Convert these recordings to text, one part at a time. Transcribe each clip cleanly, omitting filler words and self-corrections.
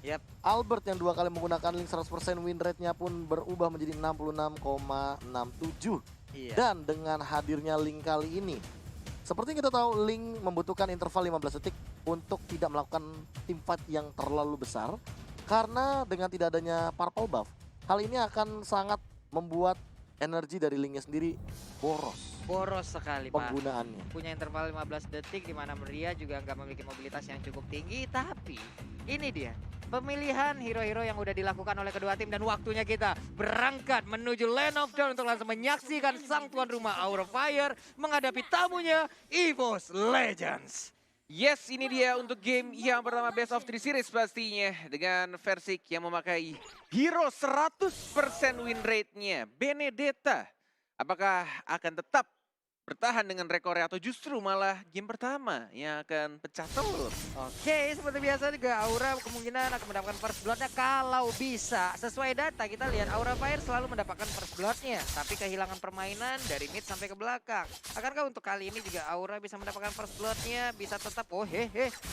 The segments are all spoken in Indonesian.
Yap. Albert yang 2 kali menggunakan link 100% win rate-nya pun berubah menjadi 66,67. Iya. Dan dengan hadirnya link kali ini, seperti kita tahu link membutuhkan interval 15 detik untuk tidak melakukan team fight yang terlalu besar. Karena dengan tidak adanya purple buff, hal ini akan sangat membuat energi dari linknya sendiri boros Boros sekali, Pak. penggunaannya. Punya interval 15 detik di mana Maria juga nggak memiliki mobilitas yang cukup tinggi, tapi ini dia pemilihan hero-hero yang udah dilakukan oleh kedua tim dan waktunya kita berangkat menuju Land of Dawn untuk langsung menyaksikan sang tuan rumah Aura Fire menghadapi tamunya EVOS Legends. Yes, ini dia untuk game yang pertama Best of 3 Series pastinya. Dengan Versik yang memakai hero 100% win rate-nya, Benedetta. Apakah akan tetap bertahan dengan rekornya atau justru malah game pertama yang akan pecah telur? Oke, seperti biasa juga Aura kemungkinan akan mendapatkan first blood-nya kalau bisa. Sesuai data kita lihat Aura Fire selalu mendapatkan first blood-nya, tapi kehilangan permainan dari mid sampai ke belakang. Akankah untuk kali ini juga Aura bisa mendapatkan first blood-nya, bisa tetap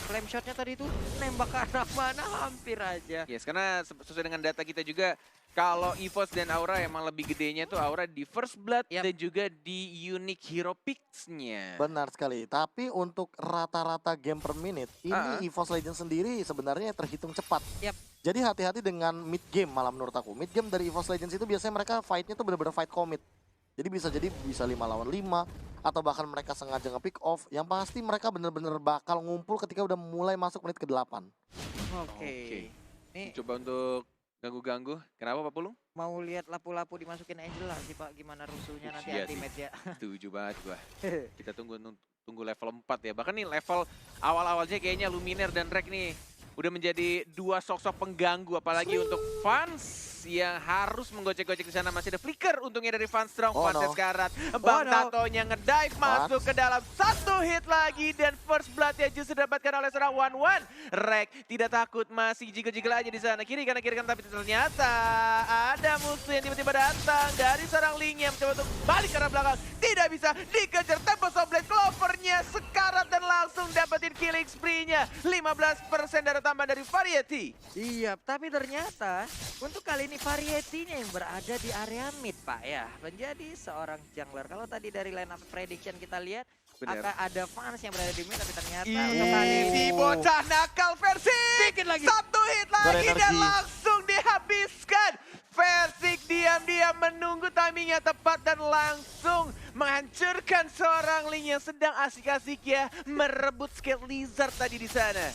flame shot-nya tadi itu nembak ke arah mana hampir aja. Yes, karena sesuai dengan data kita juga, kalau EVOS dan Aura emang lebih gedenya tuh Aura di first blood Yap. dan juga di unique hero picks-nya. Benar sekali, tapi untuk rata-rata game per minute, ini EVOS Legends sendiri sebenarnya terhitung cepat. Yap. Jadi hati-hati dengan mid game malah menurut aku. Mid game dari EVOS Legends itu biasanya mereka fight-nya tuh benar-benar fight commit. Jadi bisa 5 lawan 5 atau bahkan mereka sengaja nge-pick off. Yang pasti mereka benar-benar bakal ngumpul ketika udah mulai masuk menit ke-8. Oke. Nih Coba untuk ganggu-ganggu. Kenapa Pak Pulung? mau lihat lapu-lapu dimasukin Angel lah sih Pak, gimana rusuhnya nanti Iya sih. ultimate ya. Setuju banget gua. Kita tunggu level 4 ya. Bahkan nih level awal-awalnya kayaknya Luminaire dan Rek nih udah menjadi dua sosok pengganggu, apalagi untuk fans yang harus menggocek-gocek di sana. Masih ada flicker untungnya dari Fans Strong. Oh, Fans no. sekarat. Bang no. Tatonya ngedive masuk ke dalam satu hit lagi dan first blood ya justru didapatkan oleh seorang 1-1. Rek tidak takut, masih jiggle-jiggle aja di sana. Kiri kanan tapi ternyata ada musuh yang tiba-tiba datang dari seorang Ling yang mencoba untuk balik ke arah belakang. Tidak bisa dikejar, Tempest of Blade Clover-nya sekarat dan langsung dapetin killing spree-nya. 15% darah tambahan dari Variety. Iya, tapi ternyata untuk kali ini Variety-nya yang berada di area mid Pak ya. Menjadi seorang jungler. Kalau tadi dari line up prediction kita lihat Bener. akan ada fans yang berada di mid, tapi ternyata Ih, untuk kali ini si bocah nakal versi. Dikit lagi. Satu hit lagi dan Berenergi. langsung dihabiskan. Versik diam-diam menunggu timingnya tepat dan langsung menghancurkan seorang Ling yang sedang asik-asik ya merebut skill Lizard tadi di sana.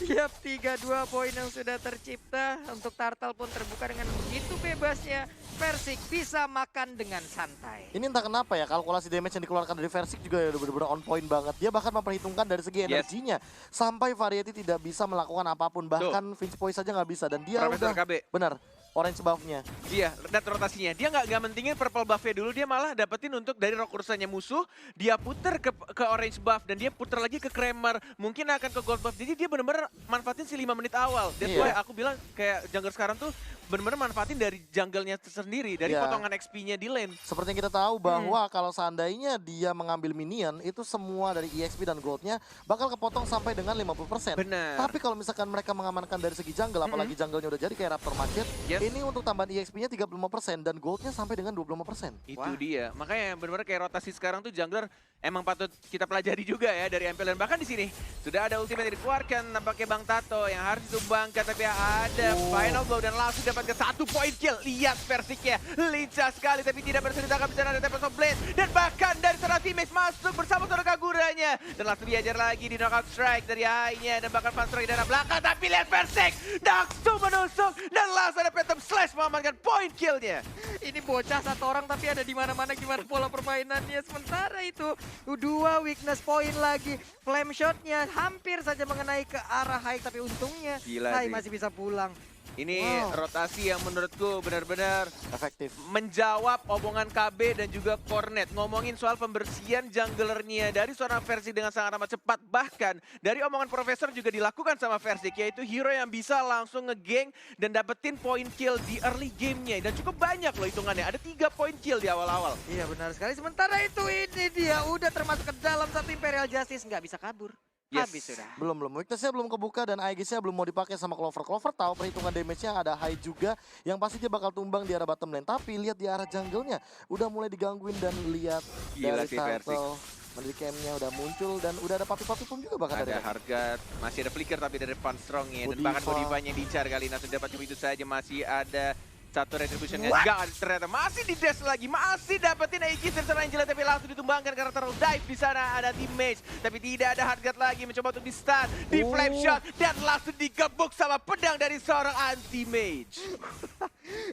Yap, 3-2 poin yang sudah tercipta. Untuk Turtle pun terbuka dengan begitu bebasnya. Versik bisa makan dengan santai. Ini entah kenapa ya, kalkulasi damage yang dikeluarkan dari Versik juga udah benar-benar on point banget. Dia bahkan memperhitungkan dari segi energinya. Sampai Variety tidak bisa melakukan apapun. Bahkan Vince Poi saja nggak bisa. Dan dia Profesor udah, KB. benar, orange buff-nya. Iya, lihat rotasinya. Dia nggak mentingin purple buff-nya dulu, dia malah dapetin untuk dari rock urusannya musuh, dia puter ke orange buff, dan dia puter lagi ke Kramer, mungkin akan ke gold buff. Jadi dia bener-bener manfaatin si 5 menit awal. That's why aku bilang kayak jungler sekarang tuh bener-bener manfaatin dari jungle-nya sendiri, dari Iya. potongan XP-nya di lane. Seperti yang kita tahu bahwa kalau seandainya dia mengambil minion, itu semua dari EXP dan gold-nya bakal kepotong sampai dengan 50%. Benar. Tapi kalau misalkan mereka mengamankan dari segi jungle, apalagi jungle-nya udah jadi kayak Raptor Market, Yes. ini untuk tambahan EXP-nya 35% dan gold-nya sampai dengan 25%. Itu Wah. dia. Makanya benar-benar kayak rotasi sekarang tuh jungler emang patut kita pelajari juga ya dari MPL. Dan bahkan di sini sudah ada ultimate yang dikeluarkan nampaknya Bang Tato yang harus disumbangkan, tapi ada final blow dan langsung dapat ke 1 point kill. Lihat Versiknya lincah sekali tapi tidak berhasil ditangkap di sana ada Tempest of Blade dan bahkan dari seorang teammates masuk bersama seorang Kaguranya dan langsung diajar lagi di knockout strike dari AI-nya dan bahkan Fanstroy di daerah belakang, tapi lihat Versik langsung menusuk dan langsung ada Phantom Slash mengamankan point killnya. Ini bocah satu orang tapi ada di mana-mana gimana pola permainannya. Sementara itu 2 weakness point lagi. Flame shotnya hampir saja mengenai ke arah Hai, tapi untungnya Gila Hai sih. masih bisa pulang. Ini Wow. rotasi yang menurutku benar-benar Efektif. menjawab omongan KB dan juga Cornet. Ngomongin soal pembersihan junglernya dari seorang Versik dengan sangat amat cepat. Bahkan dari omongan Profesor juga dilakukan sama Versik, yaitu hero yang bisa langsung nge-gank dan dapetin point kill di early gamenya. Dan cukup banyak loh hitungannya, ada 3 point kill di awal-awal. Iya benar sekali. Sementara itu ini dia udah termasuk ke dalam satu Imperial Justice, nggak bisa kabur. Yes. Habis sudah. Belum. Weakness-nya belum kebuka dan Aegis-nya belum mau dipakai sama Clover. Clover tahu perhitungan damage-nya ada high juga yang pasti dia bakal tumbang di arah bottom lane. Tapi lihat di arah jungle-nya udah mulai digangguin dan lihat Gila dari sih Versik. Turtle. Menjadi camp-nya udah muncul dan udah ada papi-papi pun juga bahkan Ada dari harga, masih ada flicker tapi dari Van Strong ya. Dan Godiva. bahkan Godivanya yang dicar kali ini, dapat begitu saja. Masih ada satu retribution enggak ternyata masih di dash lagi, masih dapetin Aegis dan serangan Angela tapi langsung ditumbangkan karena terlalu dive di sana. Ada teammate tapi tidak ada harga lagi, mencoba untuk di stun, di flame shot dan langsung digebuk sama pedang dari seorang anti-mage.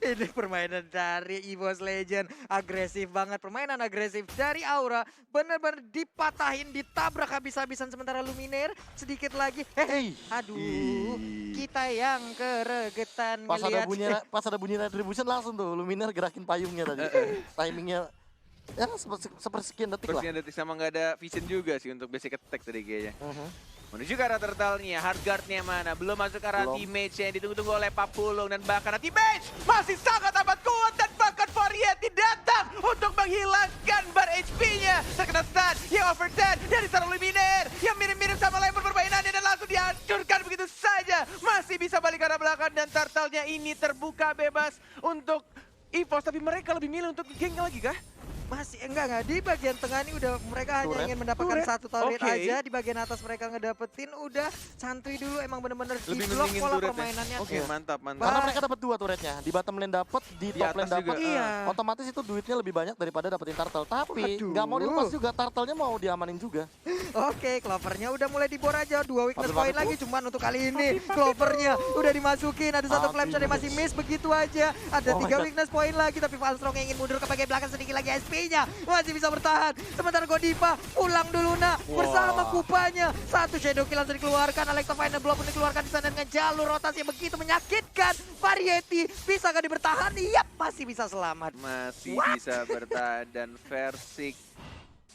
Ini permainan dari EVOS Legend. Agresif banget. Permainan agresif dari Aura. Bener-bener dipatahin, ditabrak habis-habisan. Sementara Luminaire sedikit lagi. Aduh. Kita yang keregetan ngeliat. Pas ada bunyi retribution langsung tuh Luminaire gerakin payungnya tadi. Timingnya ya sepersekian detik lah. Persekian detik sama nggak ada vision juga sih untuk basic attack tadi kayaknya. Menuju ke arah turtle-nya, hardguard-nya mana? Belum masuk ke arah anti-mage yang ditunggu-tunggu oleh Papulung. Dan bahkan anti-mage masih sangat amat kuat. Dan bahkan Variety datang untuk menghilangkan bar HP-nya. Terkena stun yang overturn dari seorang Luminaire. Yang mirip-mirip sama Lemon permainannya dan langsung dihancurkan begitu saja. Masih bisa balik ke arah belakang dan turtle-nya ini terbuka bebas untuk EVOS. Tapi mereka lebih milih untuk geng lagi kah? Masih enggak di bagian tengah ini udah mereka hanya ingin mendapatkan satu turret aja. Di bagian atas mereka ngedapetin udah santuy dulu, emang bener-bener di blok pola permainannya. Oke, mantap. Karena mereka dapat 2 turretnya, di bottom lane dapat, di top lane dapat. Iya. Otomatis itu duitnya lebih banyak daripada dapetin turtle. Tapi nggak mau dilepas juga, turtle-nya mau diamanin juga. Oke, Clovernya udah mulai dibor aja. 2 weakness point lagi, cuman untuk kali ini Clovernya udah dimasukin. Ada satu flame shot yang masih miss begitu aja. Ada 3 weakness point lagi, tapi Van Strong yang ingin mundur ke bagian belakang sedikit lagi. SP-nya masih bisa bertahan. Sementara Godiva pulang dulu bersama kupanya. Satu shadow kill langsung dikeluarkan. Alexa final blow pun dikeluarkan di sana dengan jalur rotasi yang begitu menyakitkan. Variety bisakah dibertahan? Yap, masih bisa selamat. Masih bisa bertahan dan Versik,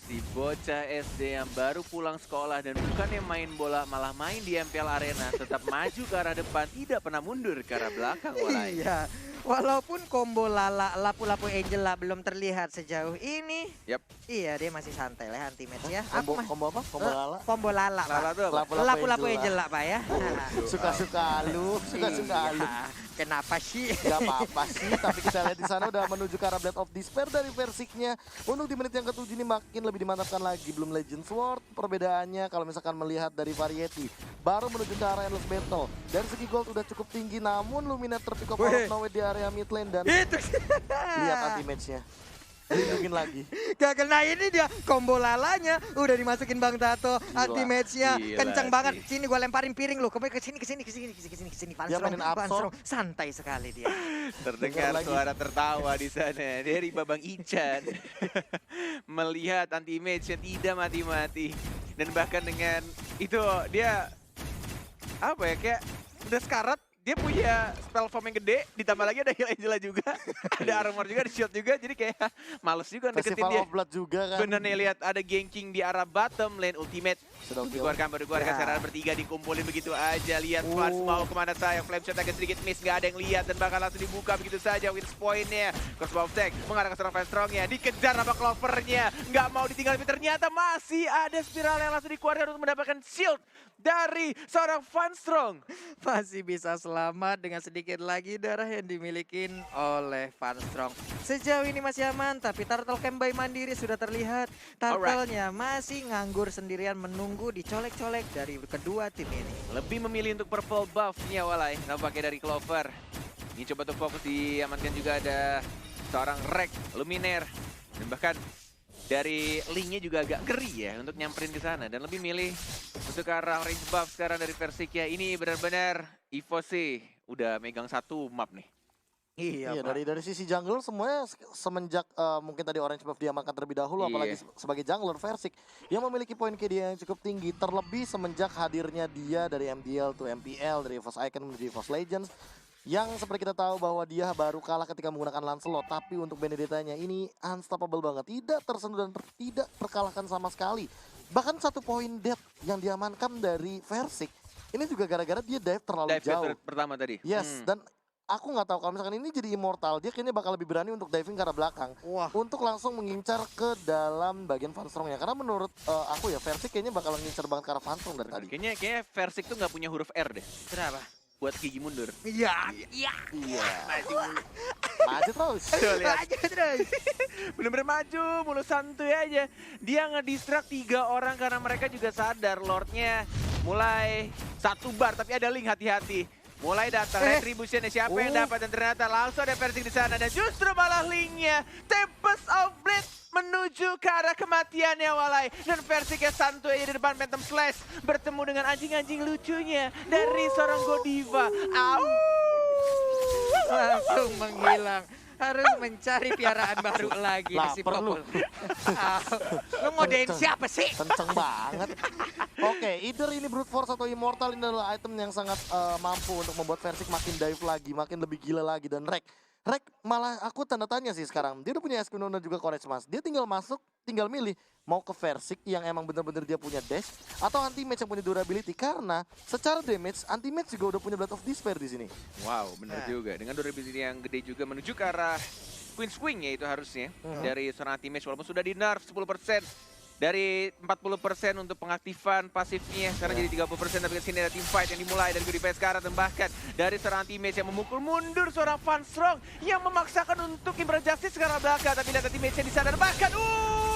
si bocah SD yang baru pulang sekolah dan bukannya main bola malah main di MPL Arena, tetap maju ke arah depan, tidak pernah mundur ke arah belakang. Iya, walaupun combo Lala lapu-lapu Angela belum terlihat sejauh ini. Yap. Iya, dia masih santai lah anti-match ya. Combo apa? Combo Lala? Combo Lala, Lala Pak. tuh apa? Lapu-lapu Angela, Pak ya. Suka-suka lu. Iya. Kenapa sih? Gak apa-apa sih, tapi kita lihat di sana udah menuju ke arah Blade of Despair dari Versiknya. Untuk di menit yang ke-7 ini makin lebih dimantapkan lagi. Belum Legend Sword, perbedaannya kalau misalkan melihat dari Variety. Baru menuju ke arah Endless Battle. Dari segi gold udah cukup tinggi, namun Luminaire terpick up out of nowhere di area mid lane. Dan Itu. lihat anti-match-nya. Lindungin lagi. Gak kena ini dia, combo Lalanya udah dimasukin Bang Tato. Anti-match-nya kenceng banget. Sini gua lemparin piring lu, ke sini. Van Strong santai sekali dia. Terdengar suara tertawa di sana dari Babang Ican. Melihat anti-mage yang tidak mati-mati. Dan bahkan dengan itu dia apa ya, kayak udah sekarat. Dia punya spell form yang gede, ditambah lagi ada heal Angela juga, ada armor juga, ada shield juga, jadi kayak males juga deketin dia. Festival of Blood juga kan. Bener nih, lihat ada ganking di arah bottom lane ultimate. Sudah Dikeluarkan, baru dikeluarkan, sekarang bertiga dikumpulin begitu aja. Lihat Flans mau kemana saya, flame shot agak sedikit miss, nggak ada yang lihat dan bakal langsung dibuka begitu saja. Wins point-nya, crossbow attack mengarah ke seorang Van Strong-nya, dikejar sama Clover-nya, nggak mau ditinggal, tapi ternyata masih ada spiral yang langsung dikeluarkan untuk mendapatkan shield dari seorang Van Strong. Masih bisa selamat dengan sedikit lagi darah yang dimiliki oleh Van Strong. Sejauh ini masih aman, tapi Turtle Camp by Mandiri sudah terlihat. Turtle-nya masih nganggur sendirian menunggu dicolek-colek dari kedua tim ini. Lebih memilih untuk purple buff-nya Walai, nampaknya dari Clover. Ini coba untuk fokus diamankan juga ada seorang Rek, Luminaire. Dan bahkan dari Link-nya juga agak ngeri ya untuk nyamperin ke sana. Dan lebih milih untuk ke arah range buff sekarang dari Versik ya. Ini benar-benar EVOS sih udah megang satu map nih. Iya, dari sisi jungler semuanya semenjak mungkin tadi orange buff diamankan terlebih dahulu, apalagi sebagai jungler Versik yang memiliki poin KD yang cukup tinggi, terlebih semenjak hadirnya dia dari MDL to MPL, dari EVOS Icon menuju EVOS Legends, yang seperti kita tahu bahwa dia baru kalah ketika menggunakan Lancelot, tapi untuk Benedetta-nya ini unstoppable banget, tidak tersentuh dan tidak terkalahkan sama sekali. Bahkan satu poin death yang diamankan dari Versik ini juga gara-gara dia dive terlalu jauh. Dive pertama tadi. Yes, dan aku nggak tahu kalau misalkan ini jadi immortal, dia kayaknya bakal lebih berani untuk diving ke arah belakang. Wah. Untuk langsung mengincar ke dalam bagian Fanstrongnya. Karena menurut aku ya, Versik kayaknya bakal ngincar banget ke arah Fanstrong dari tadi. Kayaknya Versik tuh nggak punya huruf R deh Kenapa? buat gigi mundur. Iya. Iya. Iya. Maju terus. Tuh, lihat. Aja terus. Bener-bener maju, mulu santuy aja. Dia ngedistract 3 orang karena mereka juga sadar Lordnya mulai 1 bar, tapi ada Link, hati-hati. Mulai datang retributionnya siapa yang dapat dan ternyata langsung ada Versik di sana dan justru malah Linknya Tempest of Blade menuju ke arah kematiannya Walai, dan Versiknya santuy aja di depan Phantom Slash bertemu dengan anjing-anjing lucunya dari seorang Godiva. Au! Langsung menghilang. Harus mencari piaraan baru lagi Lah, si perlu. Popul. Lu ngodein siapa sih? Kenceng banget. Oke, either ini Brute Force atau Immortal, ini adalah item yang sangat mampu untuk membuat Versik makin dive lagi, makin lebih gila lagi. Dan Rek malah aku tanda tanya sih sekarang. Dia udah punya Esquino dan juga Courage Mas. Dia tinggal masuk, tinggal milih mau ke Versik yang emang bener-bener dia punya dash atau anti-match yang punya durability. Karena secara damage, anti-match juga udah punya Blood of Despair di sini. Wow, benar juga. Dengan durability yang gede juga menuju ke arah Queen Swing ya itu harusnya. Dari seorang anti-match walaupun sudah di nerf 10%. Dari 40% untuk pengaktifan pasifnya, sekarang jadi 30%, tapi kesini ada team fight yang dimulai dari Godiva sekarang, dan bahkan dari seorang teammate yang memukul mundur seorang Fanstrong yang memaksakan untuk Kimber Justice sekarang belakang, tapi lihat teammate-nya di sana, dan bahkan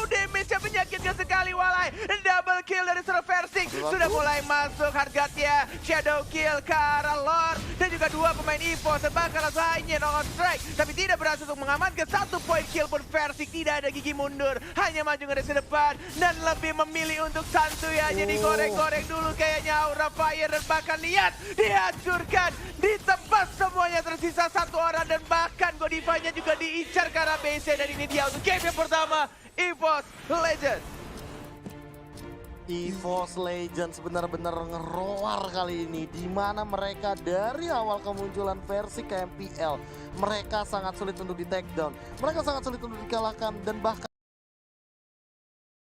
damage-nya menyakitkan sekali Walai, double kill dari seorang Versik, sudah mulai masuk Hardgut-nya, shadow kill ke arah Lord, dan juga 2 pemain EVOS, dan bahkan langsung hanya on strike, tapi tidak berhasil untuk mengamankan 1 poin kill pun Versik, tidak ada gigi mundur, hanya maju ke depan, dan lebih memilih untuk santuy aja digoreng-goreng dulu kayaknya Aura Fire, dan bahkan lihat dihancurkan, ditebas semuanya, tersisa 1 orang, dan bahkan Godivanya juga diincar ke arah BC, dan ini dia untuk game yang pertama EVOS Legends. EVOS Legends benar-benar ngeroar kali ini, di mana mereka dari awal kemunculan versi ke MPL mereka sangat sulit untuk di take down, mereka sangat sulit untuk dikalahkan, dan bahkan